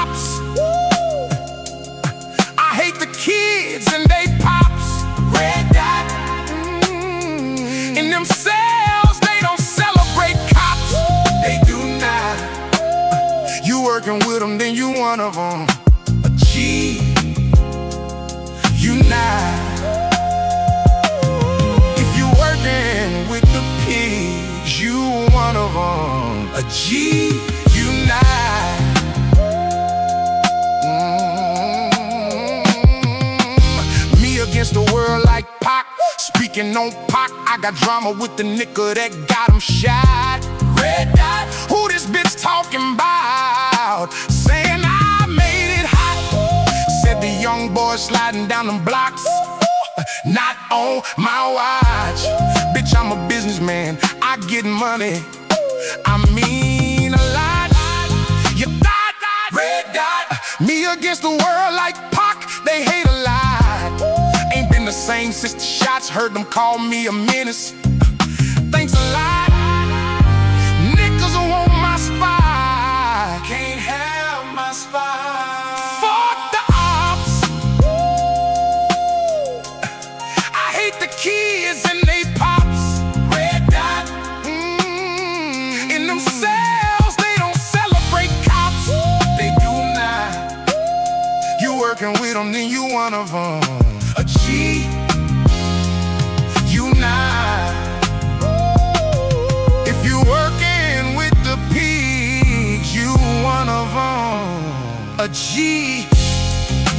ops. I hate the kids and they pops. Red dot. In themselves, they don't celebrate cops. They do not. You working with them, then you one of them. A G. You not. If you working with the pigs, you one of them. A G. You not. Me against the world like Pac. Speaking on Pac, I got drama with the nigga that got him shot. Red dot. Who this bitch talking about? Saying I made it hot. Said the young boy sliding down them blocks. Not on my watch. Bitch, I'm a businessman. I get money. I mean a lot. You thought red dot. Me against the world like Pac. They hate a lot. Ain't been the same since the shots. Heard them call me a menace. Thanks a lot. Niggas want my spot. Can't have my spot. Fuck the ops. I hate the kids and they pops. Red dot. In themselves, they don't celebrate cops. They do not. You working with them, then you one of them. A G. You not. If you working with the pigs, you one of them. A G.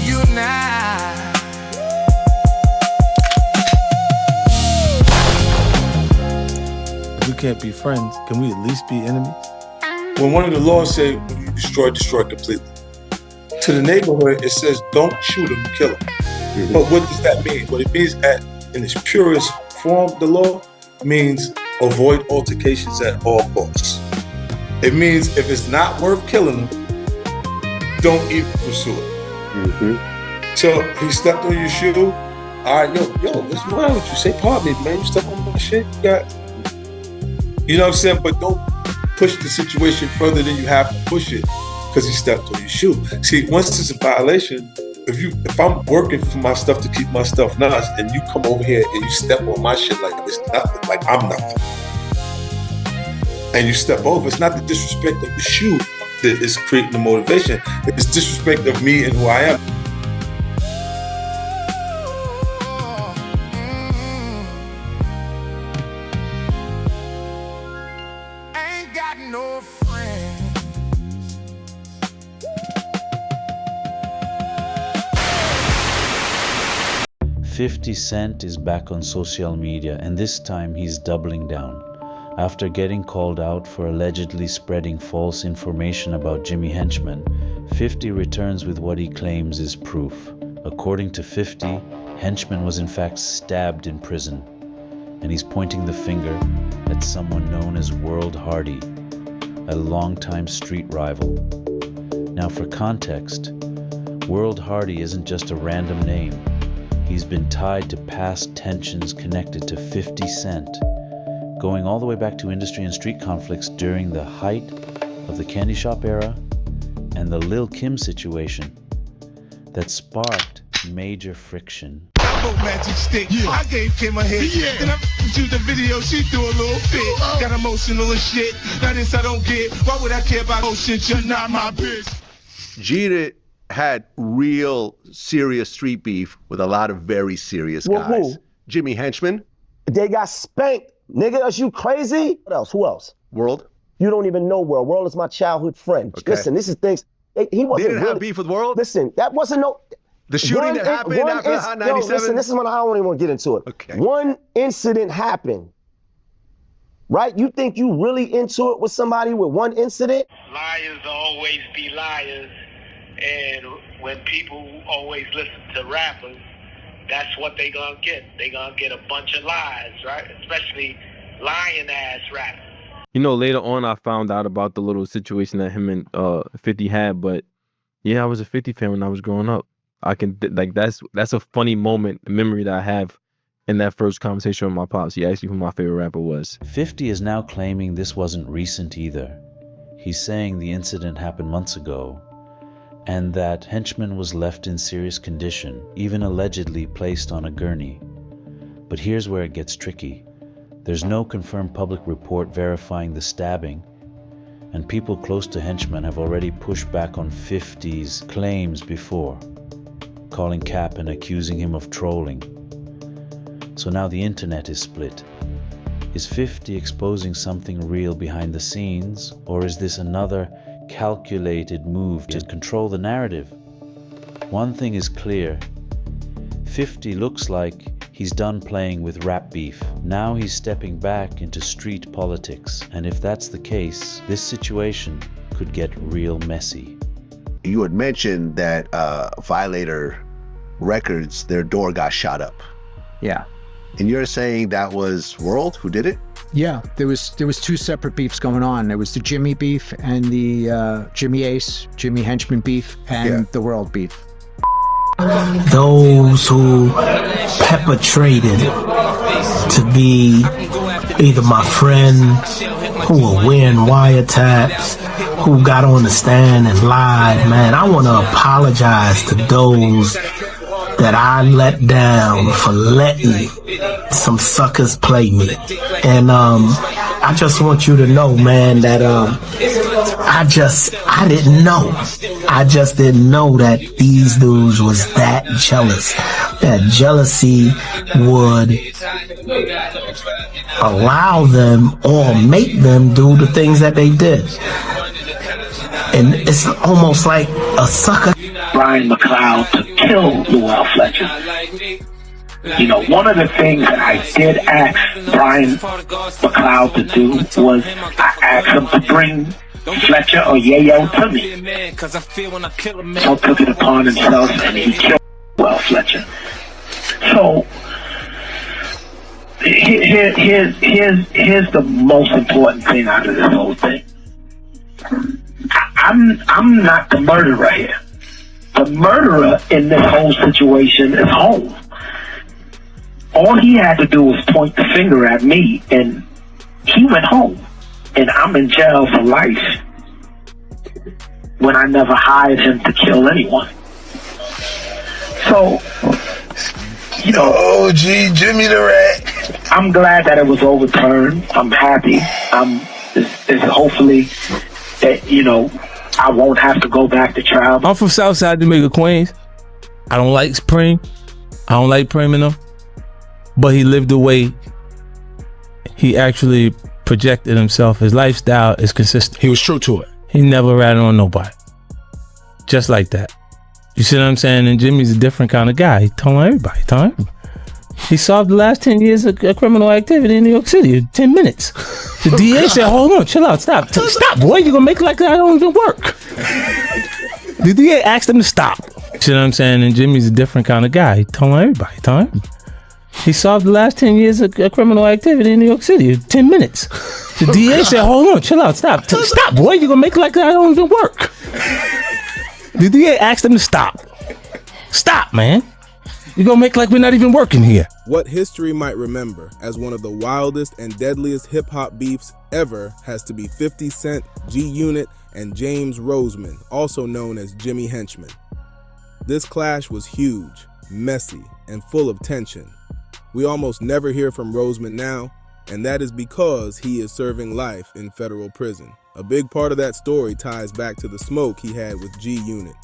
You not. If we can't be friends, can we at least be enemies? When one of the laws say, when you destroy completely. To the neighborhood, it says, don't shoot him, kill him. Mm-hmm. But what does that mean? What it means in its purest form, the law means avoid altercations at all costs. It means if it's not worth killing him, don't even pursue it. Mm-hmm. So he stepped on your shoe. All right, yo, what's wrong with you? Say pardon me, man. You stepped on my shit. You know what I'm saying? But don't push the situation further than you have to push it because he stepped on your shoe. See, once it's a violation, if I'm working for my stuff to keep my stuff nice, and you come over here and you step on my shit like it's nothing, like I'm nothing, and you step over, it's not the disrespect of the shoe that is creating the motivation. It's disrespect of me and who I am. Ain't got no friends. 50 Cent is back on social media, and this time he's doubling down. After getting called out for allegedly spreading false information about Jimmy Henchman, 50 returns with what he claims is proof. According to 50, Henchman was in fact stabbed in prison, and he's pointing the finger at someone known as World Hardy, a longtime street rival. Now for context, World Hardy isn't just a random name. He's been tied to past tensions connected to 50 Cent, going all the way back to industry and street conflicts during the height of the candy shop era and the Lil' Kim situation that sparked major friction. Magic stick. Yeah. I gave Kim a hit. Yeah. Then I shoot the video, she threw a little fit. Got emotional and shit. Now this I don't get. Why would I care about emotion? You're not my bitch. Jeter had real serious street beef with a lot of very serious guys. Who? Jimmy Henchman. They got spanked. Nigga, are you crazy? What else? Who else? World. You don't even know World. World is my childhood friend. Okay. Listen, this is things. He wasn't. They didn't really, have beef with World? Listen, that wasn't no. The shooting that happened after Hot 97? Yo, listen, this is when I don't even want to get into it. Okay. One incident happened, right? You think you really into it with somebody with one incident? Liars always be liars, and when people always listen to rappers, that's what they gonna get. They gonna get a bunch of lies, right? Especially lying-ass rappers. You know, later on I found out about the little situation that him and 50 had, but yeah, I was a 50 fan when I was growing up. I can that's a funny moment, a memory that I have in that first conversation with my pops. He asked me who my favorite rapper was. 50 is now claiming this wasn't recent either. He's saying the incident happened months ago, and that Henchman was left in serious condition, even allegedly placed on a gurney. But here's where it gets tricky. There's no confirmed public report verifying the stabbing, and people close to Henchman have already pushed back on 50's claims before, calling cap and accusing him of trolling. So now the internet is split. Is 50 exposing something real behind the scenes, or is this another calculated move to control the narrative? One thing is clear. 50 looks like he's done playing with rap beef. Now he's stepping back into street politics. And if that's the case, this situation could get real messy. You had mentioned that Violator Records, their door got shot up. Yeah. And you're saying that was World who did it? Yeah, there was two separate beefs going on. There was the Jimmy beef and the Jimmy Henchman beef, and the World beef. Those who perpetrated to be either my friend, who were wearing wiretaps, who got on the stand and lied, man, I want to apologize to those that I let down for letting some suckers play me. And I just want you to know, man, that I didn't know. I just didn't know that these dudes was that jealous. That jealousy would allow them or make them do the things that they did. And it's almost like a sucker. Brian McLeod to kill Llewellyn Fletcher. You know, one of the things that I did ask Brian McLeod to do was I asked him to bring Fletcher or Yayo to me. So took it upon himself and he killed Llewellyn Fletcher. So here's the most important thing out of this whole thing. I'm not the murderer here. The murderer in this whole situation is home. All he had to do was point the finger at me, and he went home. And I'm in jail for life when I never hired him to kill anyone. So, you know, OG Jimmy the Rat. I'm glad that it was overturned. I'm happy. It's hopefully that, you know, I won't have to go back to trial. I'm from Southside Jamaica, Queens. I don't like Supreme. I don't like Eminem. But he lived the way he actually projected himself. His lifestyle is consistent. He was true to it. He never ratted on nobody. Just like that. You see what I'm saying? And Jimmy's a different kind of guy. He told everybody. He solved the last 10 years of criminal activity in New York City in 10 minutes. The DA said, hold on, chill out, stop, boy, you're gonna make it like that, I don't even work. The DA asked him to stop. You see what I'm saying? And Jimmy's a different kind of guy. He told everybody. He solved the last 10 years of criminal activity in New York City in 10 minutes. The DA said, hold on, chill out, stop, boy, you're gonna make it like that, I don't even work. The DA asked him to stop. Stop, man. You're gonna make like we're not even working here. What history might remember as one of the wildest and deadliest hip-hop beefs ever has to be 50 Cent, G-Unit, and James Roseman, also known as Jimmy Henchman. This clash was huge, messy, and full of tension. We almost never hear from Roseman now, and that is because he is serving life in federal prison. A big part of that story ties back to the smoke he had with G-Unit.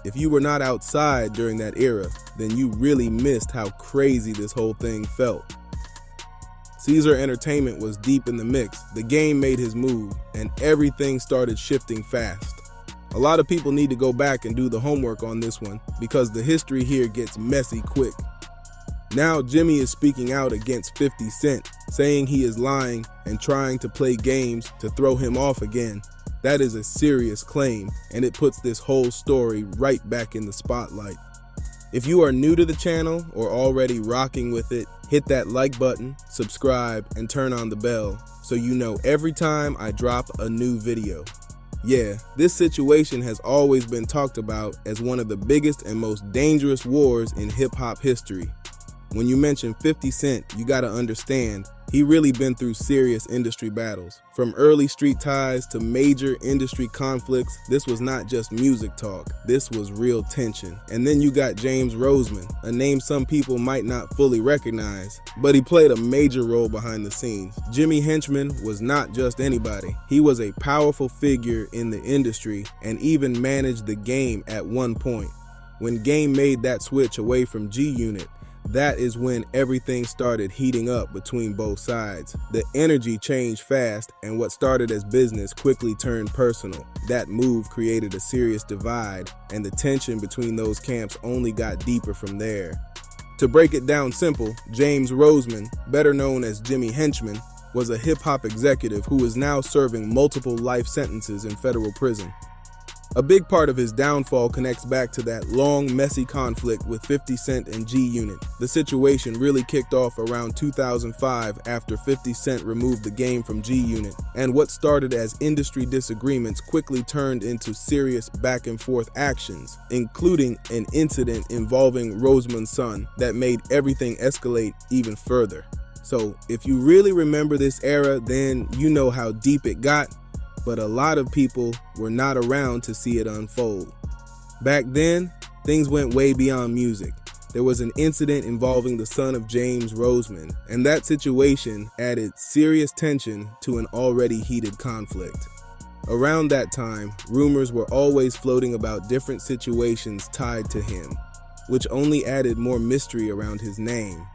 If you were not outside during that era, then you really missed how crazy this whole thing felt. Caesar Entertainment was deep in the mix, the game made his move, and everything started shifting fast. A lot of people need to go back and do the homework on this one, because the history here gets messy quick. Now Jimmy is speaking out against 50 Cent, saying he is lying and trying to play games to throw him off again. That is a serious claim, and it puts this whole story right back in the spotlight. If you are new to the channel or already rocking with it, hit that like button, subscribe, and turn on the bell so you know every time I drop a new video. Yeah, this situation has always been talked about as one of the biggest and most dangerous wars in hip-hop history. When you mention 50 Cent, you gotta understand He really been through serious industry battles. From early street ties to major industry conflicts, this was not just music talk, this was real tension. And then you got James Roseman, a name some people might not fully recognize, but he played a major role behind the scenes. Jimmy Henchman was not just anybody. He was a powerful figure in the industry and even managed the Game at one point. When Game made that switch away from G-Unit, that is when everything started heating up between both sides. The energy changed fast, and what started as business quickly turned personal. That move created a serious divide, and the tension between those camps only got deeper from there. To break it down simple, James Roseman, better known as Jimmy Henchman, was a hip-hop executive who is now serving multiple life sentences in federal prison. A big part of his downfall connects back to that long, messy conflict with 50 Cent and G-Unit. The situation really kicked off around 2005 after 50 Cent removed the Game from G-Unit, and what started as industry disagreements quickly turned into serious back-and-forth actions, including an incident involving Roseman's son that made everything escalate even further. So, if you really remember this era, then you know how deep it got, but a lot of people were not around to see it unfold. Back then, things went way beyond music. There was an incident involving the son of James Roseman, and that situation added serious tension to an already heated conflict. Around that time, rumors were always floating about different situations tied to him, which only added more mystery around his name.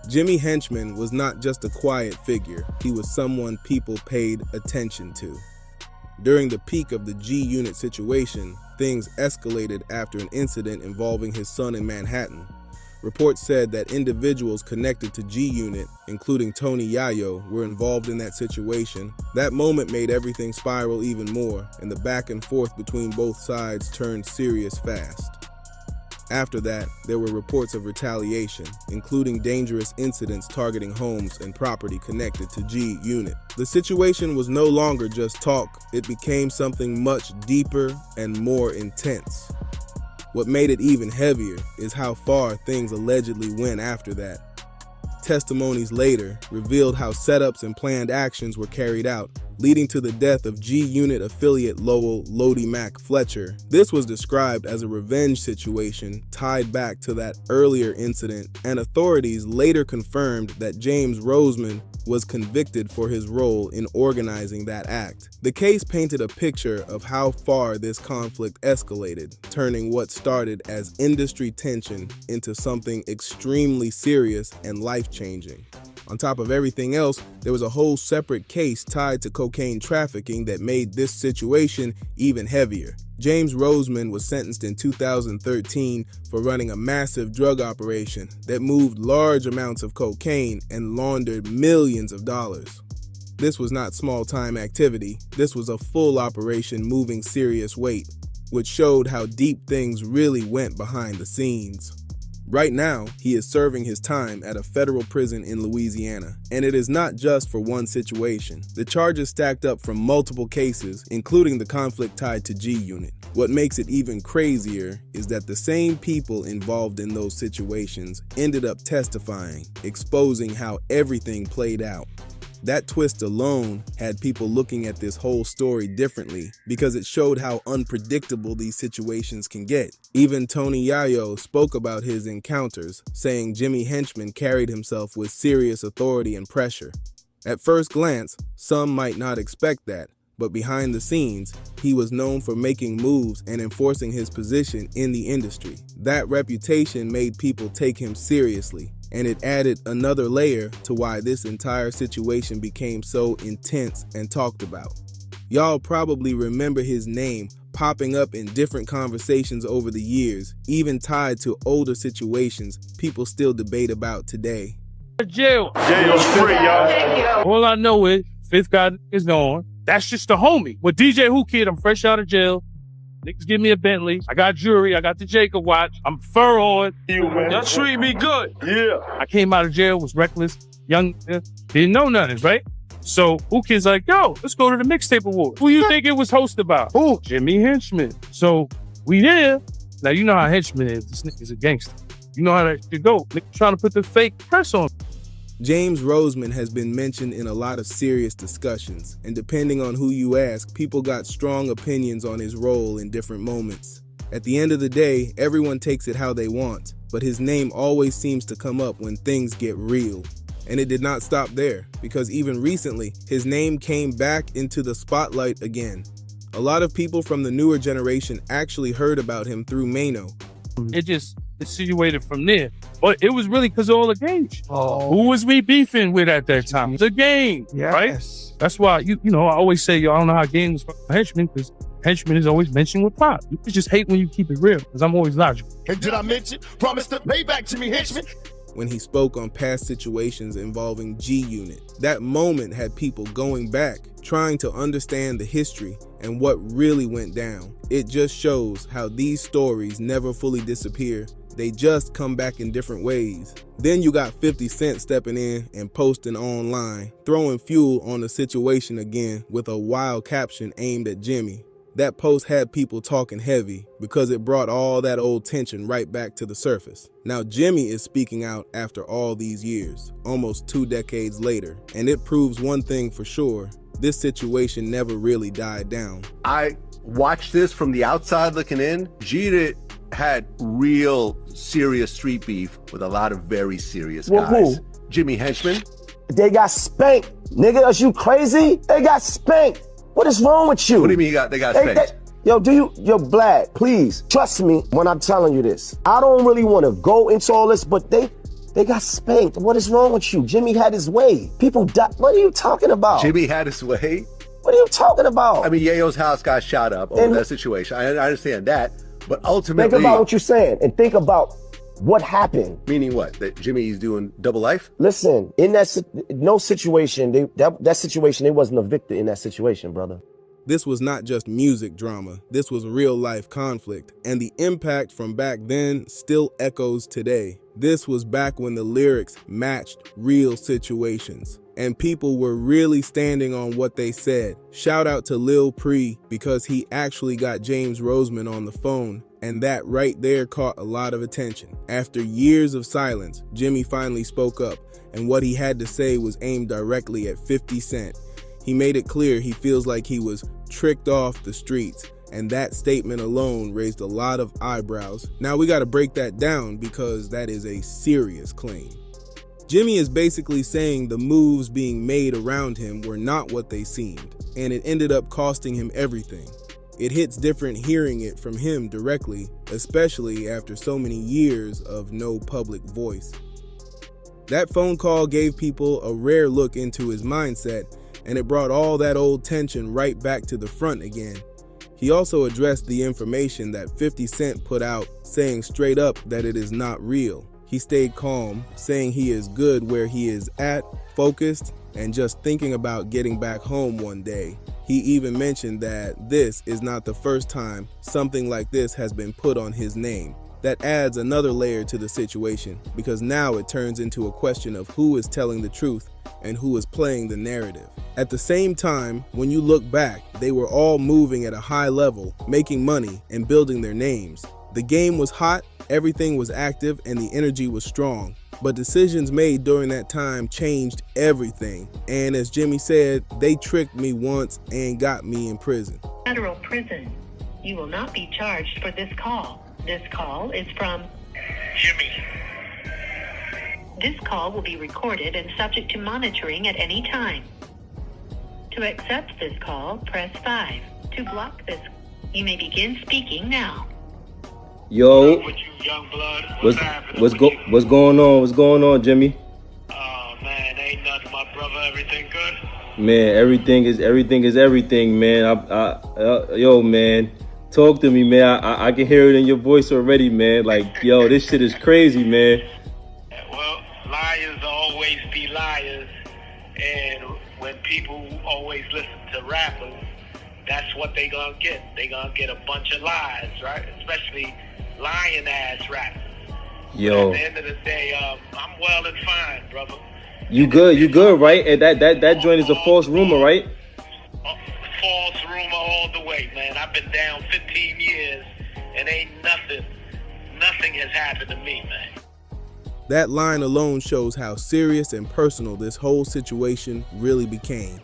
Jimmy Henchman was not just a quiet figure, he was someone people paid attention to. During the peak of the G-Unit situation, things escalated after an incident involving his son in Manhattan. Reports said that individuals connected to G-Unit, including Tony Yayo, were involved in that situation. That moment made everything spiral even more, and the back and forth between both sides turned serious fast. After that, there were reports of retaliation, including dangerous incidents targeting homes and property connected to G-Unit. The situation was no longer just talk, it became something much deeper and more intense. What made it even heavier is how far things allegedly went after that. Testimonies later revealed how setups and planned actions were carried out, leading to the death of G-Unit affiliate Lowell Lodi Mac Fletcher. This was described as a revenge situation tied back to that earlier incident, and authorities later confirmed that James Roseman was convicted for his role in organizing that act. The case painted a picture of how far this conflict escalated, turning what started as industry tension into something extremely serious and life-changing. On top of everything else, there was a whole separate case tied to cocaine trafficking that made this situation even heavier. James Roseman was sentenced in 2013 for running a massive drug operation that moved large amounts of cocaine and laundered millions of dollars. This was not small-time activity, this was a full operation moving serious weight, which showed how deep things really went behind the scenes. Right now, he is serving his time at a federal prison in Louisiana, and it is not just for one situation. The charges stacked up from multiple cases, including the conflict tied to G-Unit. What makes it even crazier is that the same people involved in those situations ended up testifying, exposing how everything played out. That twist alone had people looking at this whole story differently because it showed how unpredictable these situations can get. Even Tony Yayo spoke about his encounters, saying Jimmy Henchman carried himself with serious authority and pressure. At first glance, some might not expect that, but behind the scenes, he was known for making moves and enforcing his position in the industry. That reputation made people take him seriously, and it added another layer to why this entire situation became so intense and talked about. Y'all probably remember his name popping up in different conversations over the years, even tied to older situations people still debate about today. Jail's free, y'all. All I know is Fifth got is on. That's just the homie. With DJ Who Kid, I'm fresh out of jail. Niggas give me a Bentley. I got jewelry. I got the Jacob watch. I'm fur on. Y'all treat me good. Yeah. I came out of jail, was reckless, young, didn't know nothing, right? So Who Kid's like, yo, let's go to the mixtape award. Who you think it was hosted by? Who? Jimmy Henchman. So we there. Now you know how Henchman is. This nigga's a gangster. You know how that should go. Nigga trying to put the fake press on. James Roseman has been mentioned in a lot of serious discussions, and depending on who you ask, people got strong opinions on his role in different moments. At the end of the day, everyone takes it how they want, but his name always seems to come up when things get real. And it did not stop there, because even recently, his name came back into the spotlight again. A lot of people from the newer generation actually heard about him through Mano. It just insinuated from there. But it was really because of all the games. Who was we beefing with at that time? The game, right? That's why, you know, I always say, I don't know how games Henchman, because Henchman is always mentioned with Pop. You just hate when you keep it real, because I'm always logical. And did I mention, promise to pay back Jimmy Henchman? When he spoke on past situations involving G-Unit, that moment had people going back, trying to understand the history and what really went down. It just shows how these stories never fully disappear. They just come back in different ways. Then you got 50 Cent stepping in and posting online, throwing fuel on the situation again with a wild caption aimed at Jimmy. That post had people talking heavy because it brought all that old tension right back to the surface. Now Jimmy is speaking out after all these years, almost 2 decades later, and it proves one thing for sure: this situation never really died down. I watched this from the outside looking in. G-Unit had real serious street beef with a lot of very serious guys. Who? Jimmy Henchman. They got spanked. Nigga, are you crazy? They got spanked. What is wrong with you? What do you mean they got spanked? Yo, yo, Black, please, trust me when I'm telling you this. I don't really want to go into all this, but they got spanked. What is wrong with you? Jimmy had his way. People died. What are you talking about? Jimmy had his way? What are you talking about? I mean, Yayo's house got shot up over that situation. I understand that, but ultimately... Think about what you're saying, and think about what happened. Meaning what? That Jimmy's doing double life? Listen, in that situation, that situation, they wasn't a victor in that situation, brother. This was not just music drama. This was real life conflict, and the impact from back then still echoes today. This was back when the lyrics matched real situations, and people were really standing on what they said. Shout out to Lil Pre, because he actually got James Roseman on the phone, and that right there caught a lot of attention. After years of silence, Jimmy finally spoke up, and what he had to say was aimed directly at 50 Cent. He made it clear he feels like he was tricked off the streets, and that statement alone raised a lot of eyebrows. Now we gotta break that down, because that is a serious claim. Jimmy is basically saying the moves being made around him were not what they seemed, and it ended up costing him everything. It hits different hearing it from him directly, especially after so many years of no public voice. That phone call gave people a rare look into his mindset, and it brought all that old tension right back to the front again. He also addressed the information that 50 Cent put out, saying straight up that it is not real. He stayed calm, saying he is good where he is at, focused, and just thinking about getting back home one day. He even mentioned that this is not the first time something like this has been put on his name. That adds another layer to the situation, because now it turns into a question of who is telling the truth and who is playing the narrative. At the same time, when you look back, they were all moving at a high level, making money and building their names. The game was hot, everything was active, and the energy was strong. But decisions made during that time changed everything. And as Jimmy said, they tricked me once and got me in prison. Federal prison. You will not be charged for this call. This call is from Jimmy. This call will be recorded and subject to monitoring at any time. To accept this call, press 5. To block this, you may begin speaking now. Yo, With you, young blood. what's going on? What's going on, Jimmy? Oh man, ain't nothing, my brother. Everything good? Man, everything is everything, man. Yo, man, talk to me, man. I can hear it in your voice already, man. Like, yo, this shit is crazy, man. Well, liars always be liars, and when people always listen to rappers, that's what they gonna get. They gonna get a bunch of lies, right? Especially lying ass rappers. Yo, But at the end of the day, I'm well and fine, brother. you good, right? And that joint is a false rumor, right? False rumor all the way, man. I've been down 15 years, and ain't nothing has happened to me, man. That line alone shows how serious and personal this whole situation really became.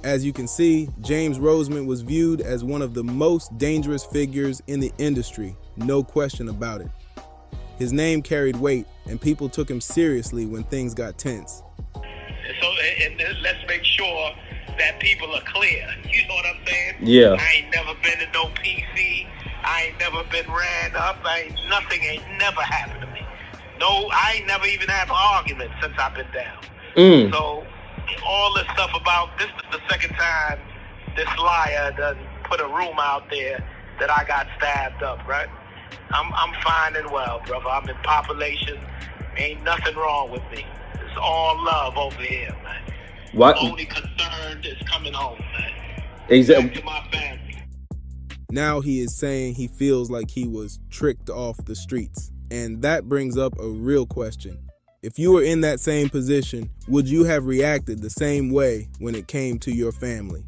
As you can see, James Roseman was viewed as one of the most dangerous figures in the industry, no question about it. His name carried weight, and people took him seriously when things got tense. So, and let's make sure that people are clear. You know what I'm saying? Yeah. I ain't never been in no PC. I ain't never been ran up. Nothing ain't never happened to me. No, I ain't never even had an argument since I've been down. So all this stuff about this is the second time this liar done put a rumor out there that I got stabbed up, right? I'm fine and well, brother. I'm in population. Ain't nothing wrong with me. It's all love over here, man. What? Only concern is coming home, man. Exactly. Back to my family. Now he is saying he feels like he was tricked off the streets. And that brings up a real question. If you were in that same position, would you have reacted the same way when it came to your family?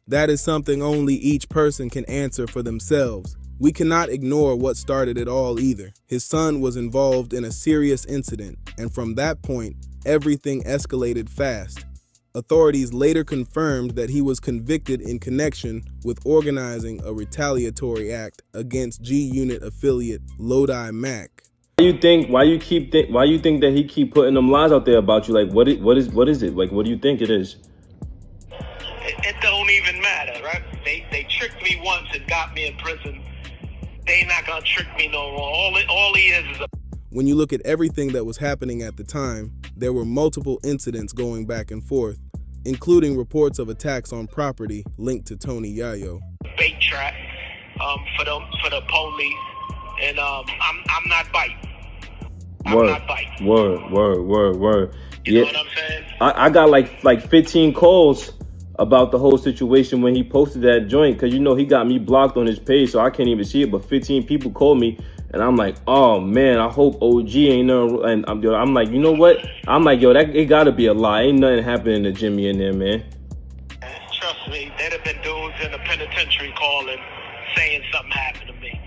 That is something only each person can answer for themselves. We cannot ignore what started it all either. His son was involved in a serious incident, and from that point, everything escalated fast. Authorities later confirmed that he was convicted in connection with organizing a retaliatory act against G-Unit affiliate Lodi Mac. Why you think that he keep putting them lies out there about you? Like, what is it? Like, what do you think it is? It don't even matter, right? They tricked me once and got me in prison. They not gonna trick me no more. All he is a... When you look at everything that was happening at the time, there were multiple incidents going back and forth, including reports of attacks on property linked to Tony Yayo. Bait trap for the police, and I'm not biting. I'm not biting. Word. You know what I'm saying? I got like 15 calls about the whole situation when he posted that joint, because you know he got me blocked on his page, so I can't even see it. But 15 people called me, and I'm like, oh man, I hope OG ain't no. And I'm like, you know what? I'm like, yo, that it gotta be a lie. Ain't nothing happening to Jimmy in there, man. Trust me, there'd have been dudes in the penitentiary calling, saying something happened to me.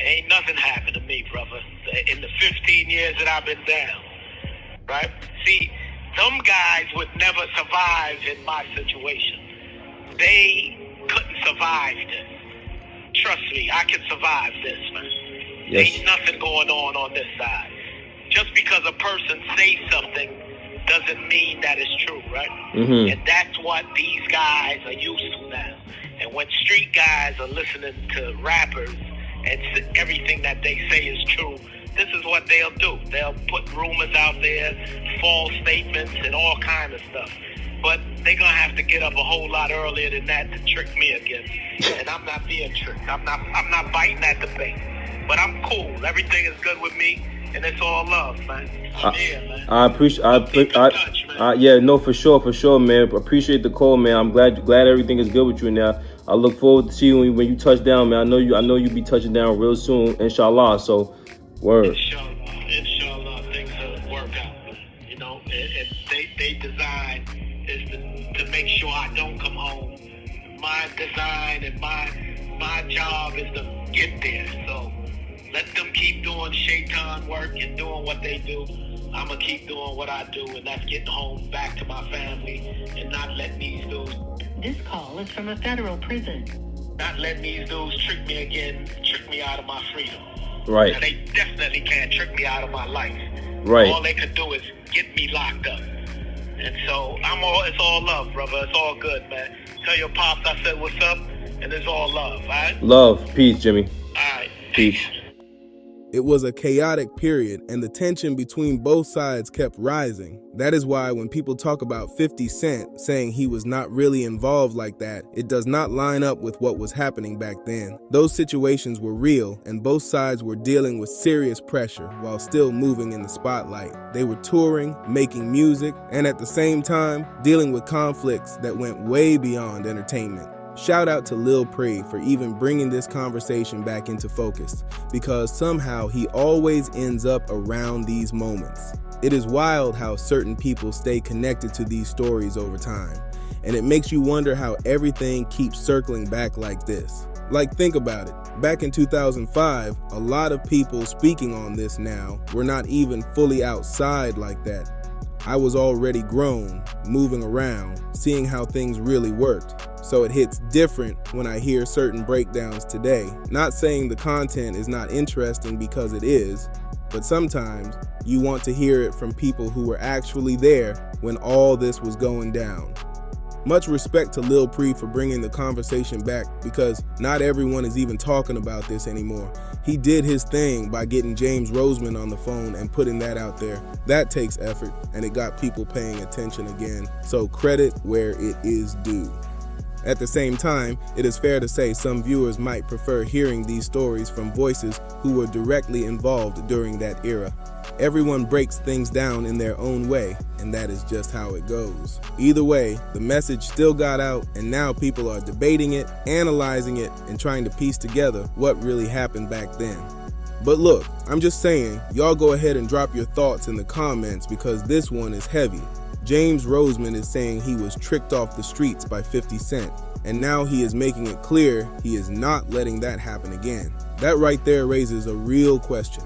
Ain't nothing happened to me, brother. In the 15 years that I've been down, right? See, them guys would never survive in my situation. They couldn't survive this. Trust me, I can survive this, man. Yes. Ain't nothing going on this side. Just because a person says something doesn't mean that it's true, right? Mm-hmm. And that's what these guys are used to now. And when street guys are listening to rappers and everything that they say is true, this is what they'll do. They'll put rumors out there, false statements, and all kind of stuff. But they're going to have to get up a whole lot earlier than that to trick me again. And I'm not being tricked. I'm not biting at the bait. But I'm cool. Everything is good with me, and it's all love, man. I'm here, man. I appreciate. Yeah, no, for sure, man. Appreciate the call, man. I'm glad everything is good with you now. I look forward to seeing you when you touch down, man. I know you be touching down real soon, inshallah. So, word. Inshallah, things will work out. You know, and they design is to make sure I don't come home. My design and my job is to get there. So let them keep doing shaitan work and doing what they do. I'm going to keep doing what I do, and that's getting home back to my family and not letting these dudes... This call is from a federal prison. Not letting these dudes trick me again, trick me out of my freedom. Right. Now, they definitely can't trick me out of my life. Right. All they could do is get me locked up. And so it's all love, brother. It's all good, man. Tell your pops I said what's up, and it's all love, all right? Love. Peace, Jimmy. All right. Peace. It was a chaotic period, and the tension between both sides kept rising. That is why when people talk about 50 Cent saying he was not really involved like that, it does not line up with what was happening back then. Those situations were real, and both sides were dealing with serious pressure while still moving in the spotlight. They were touring, making music, and at the same time, dealing with conflicts that went way beyond entertainment. Shout out to Lil Prey for even bringing this conversation back into focus, because somehow he always ends up around these moments. It is wild how certain people stay connected to these stories over time, and it makes you wonder how everything keeps circling back like this. Like, think about it. Back in 2005, a lot of people speaking on this now were not even fully outside like that. I was already grown, moving around, seeing how things really worked. So it hits different when I hear certain breakdowns today. Not saying the content is not interesting, because it is, but sometimes you want to hear it from people who were actually there when all this was going down. Much respect to Lil Pre for bringing the conversation back, because not everyone is even talking about this anymore. He did his thing by getting James Roseman on the phone and putting that out there. That takes effort, and it got people paying attention again. So credit where it is due. At the same time, it is fair to say some viewers might prefer hearing these stories from voices who were directly involved during that era. Everyone breaks things down in their own way, and that is just how it goes. Either way, the message still got out, and now people are debating it, analyzing it, and trying to piece together what really happened back then. But look, I'm just saying, y'all go ahead and drop your thoughts in the comments, because this one is heavy. James Roseman is saying he was tricked off the streets by 50 Cent, and now he is making it clear he is not letting that happen again. That right there raises a real question.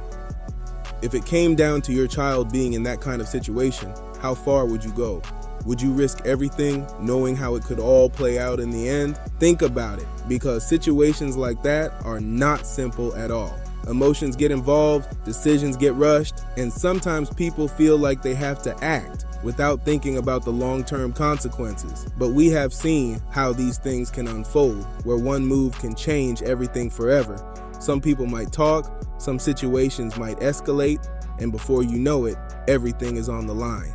If it came down to your child being in that kind of situation, how far would you go? Would you risk everything, knowing how it could all play out in the end? Think about it, because situations like that are not simple at all. Emotions get involved, decisions get rushed, and sometimes people feel like they have to act without thinking about the long-term consequences. But we have seen how these things can unfold, where one move can change everything forever. Some people might talk, some situations might escalate, and before you know it, everything is on the line.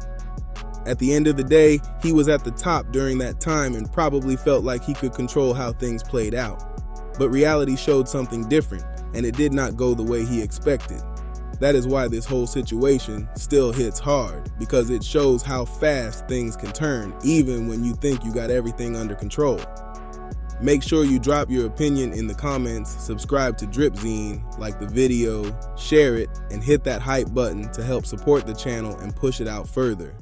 At the end of the day, he was at the top during that time and probably felt like he could control how things played out. But reality showed something different, and it did not go the way he expected. That is why this whole situation still hits hard, because it shows how fast things can turn, even when you think you got everything under control. Make sure you drop your opinion in the comments, subscribe to Dripzine, like the video, share it, and hit that hype button to help support the channel and push it out further.